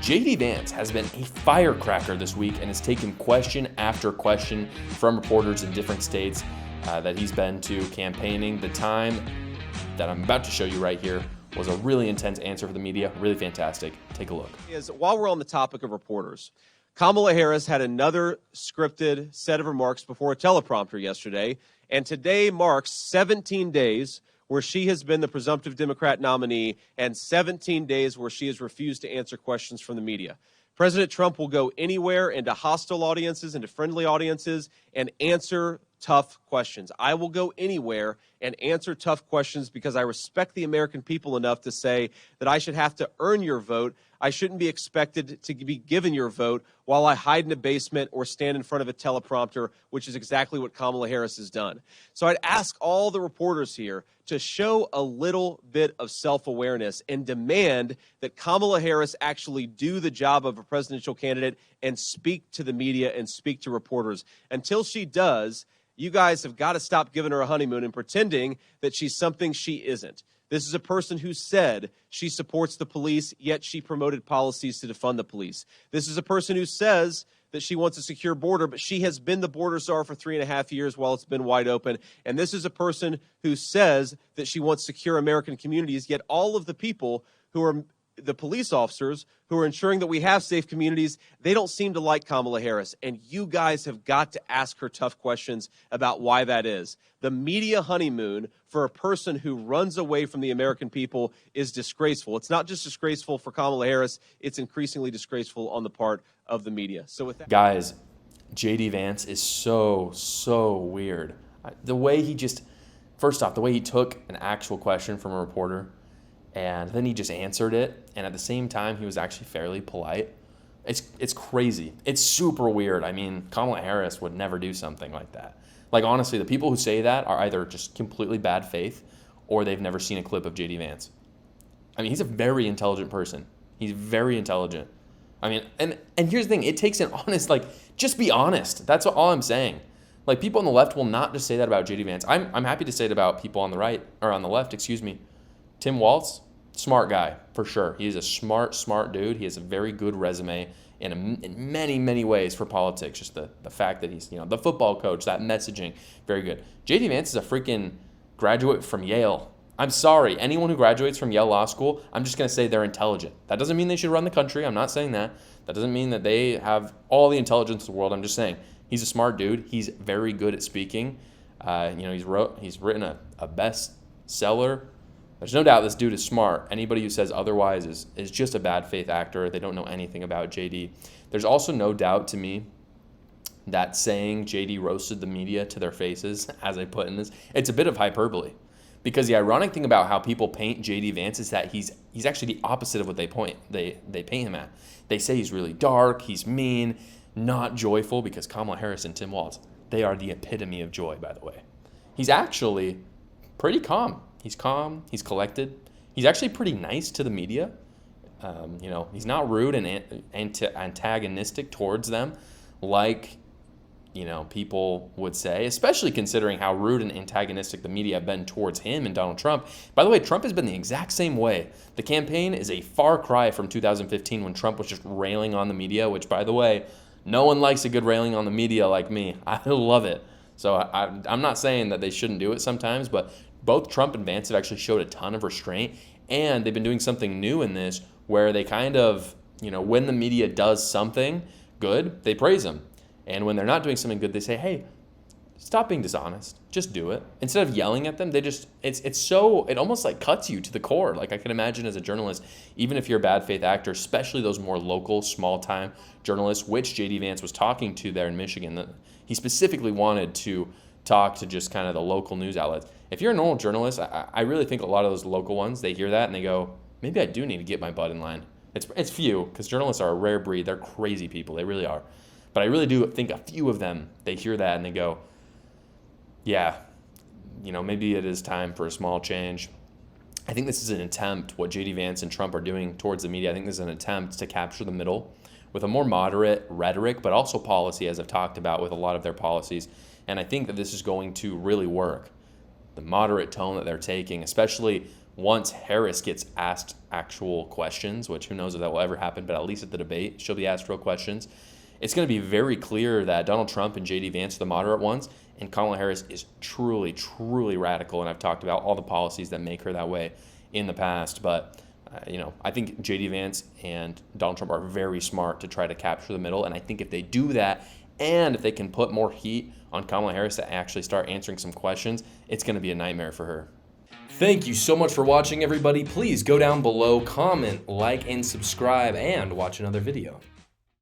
JD Vance has been a firecracker this week and has taken question after question from reporters in different states that he's been to campaigning. The time that I'm about to show you right here was a really intense answer for the media. Really fantastic. Take a look. While we're on the topic of reporters, Kamala Harris had another scripted set of remarks before a teleprompter yesterday, and today marks 17 days where she has been the presumptive Democrat nominee and 17 days where she has refused to answer questions from the media. President Trump will go anywhere, into hostile audiences, into friendly audiences, and answer tough questions. I will go anywhere and answer tough questions because I respect the American people enough to say that I should have to earn your vote. I shouldn't be expected to be given your vote while I hide in a basement or stand in front of a teleprompter, which is exactly what Kamala Harris has done. So I'd ask all the reporters here to show a little bit of self-awareness and demand that Kamala Harris actually do the job of a presidential candidate and speak to the media and speak to reporters. Until she does, you guys have got to stop giving her a honeymoon and pretending that she's something she isn't. This is a person who said she supports the police, yet she promoted policies to defund the police. This is a person who says that she wants a secure border, but she has been the border czar for 3.5 years while it's been wide open. And this is a person who says that she wants secure American communities, yet all of the people who are the police officers who are ensuring that we have safe communities, they don't seem to like Kamala Harris. And you guys have got to ask her tough questions about why that is. The media honeymoon for a person who runs away from the American people is disgraceful. It's not just disgraceful for Kamala Harris, it's increasingly disgraceful on the part of the media. So with that, guys, JD Vance is so weird. The way he just, first off, the way he took an actual question from a reporter and then he just answered it, and at the same time, he was actually fairly polite. It's crazy. It's super weird. I mean, Kamala Harris would never do something like that. Like, honestly, the people who say that are either just completely bad faith or they've never seen a clip of JD Vance. I mean, he's a very intelligent person. He's very intelligent. I mean, and here's the thing. It takes an honest, just be honest. That's all I'm saying. Like, people on the left will not just say that about JD Vance. I'm happy to say it about people on the right, or on the left, excuse me. Tim Walz, smart guy, for sure. He is a smart dude. He has a very good resume in many ways for politics. Just the fact that he's, the football coach, that messaging, very good. JD Vance is a freaking graduate from Yale. I'm sorry. Anyone who graduates from Yale Law School, I'm just going to say they're intelligent. That doesn't mean they should run the country. I'm not saying that. That doesn't mean that they have all the intelligence in the world. I'm just saying he's a smart dude. He's very good at speaking. He's written a bestseller. There's no doubt this dude is smart. Anybody who says otherwise is just a bad faith actor. They don't know anything about JD. There's also no doubt to me that saying JD roasted the media to their faces, as I put in this, it's a bit of hyperbole. Because the ironic thing about how people paint JD Vance is that he's actually the opposite of what they paint him at. They say he's really dark, he's mean, not joyful, because Kamala Harris and Tim Walz, they are the epitome of joy, by the way. He's actually pretty calm. He's calm. He's collected. He's actually pretty nice to the media. He's not rude and antagonistic towards them like, people would say, especially considering how rude and antagonistic the media have been towards him and Donald Trump. By the way, Trump has been the exact same way. The campaign is a far cry from 2015 when Trump was just railing on the media, which, by the way, no one likes a good railing on the media like me. I love it. So I'm not saying that they shouldn't do it sometimes, but both Trump and Vance have actually showed a ton of restraint, and they've been doing something new in this where they kind of, when the media does something good, they praise them. And when they're not doing something good, they say, hey, stop being dishonest. Just do it. Instead of yelling at them, it almost cuts you to the core. Like, I can imagine as a journalist, even if you're a bad faith actor, especially those more local, small time journalists, which JD Vance was talking to there in Michigan, that he specifically wanted to talk to just kind of the local news outlets. If you're a normal journalist, I really think a lot of those local ones, they hear that and they go, maybe I do need to get my butt in line. It's few, because journalists are a rare breed. They're crazy people. They really are. But I really do think a few of them, they hear that and they go, yeah, maybe it is time for a small change. I think this is an attempt, what JD Vance and Trump are doing towards the media. I think this is an attempt to capture the middle with a more moderate rhetoric, but also policy, as I've talked about with a lot of their policies. And I think that this is going to really work. The moderate tone that they're taking, especially once Harris gets asked actual questions, which who knows if that will ever happen, but at least at the debate, she'll be asked real questions. It's going to be very clear that Donald Trump and JD Vance are the moderate ones, and Kamala Harris is truly, truly radical. And I've talked about all the policies that make her that way in the past. But, I think JD Vance and Donald Trump are very smart to try to capture the middle. And I think if they do that, and if they can put more heat on Kamala Harris to actually start answering some questions, it's going to be a nightmare for her. Thank you so much for watching, everybody. Please go down below, comment, like, and subscribe, and watch another video.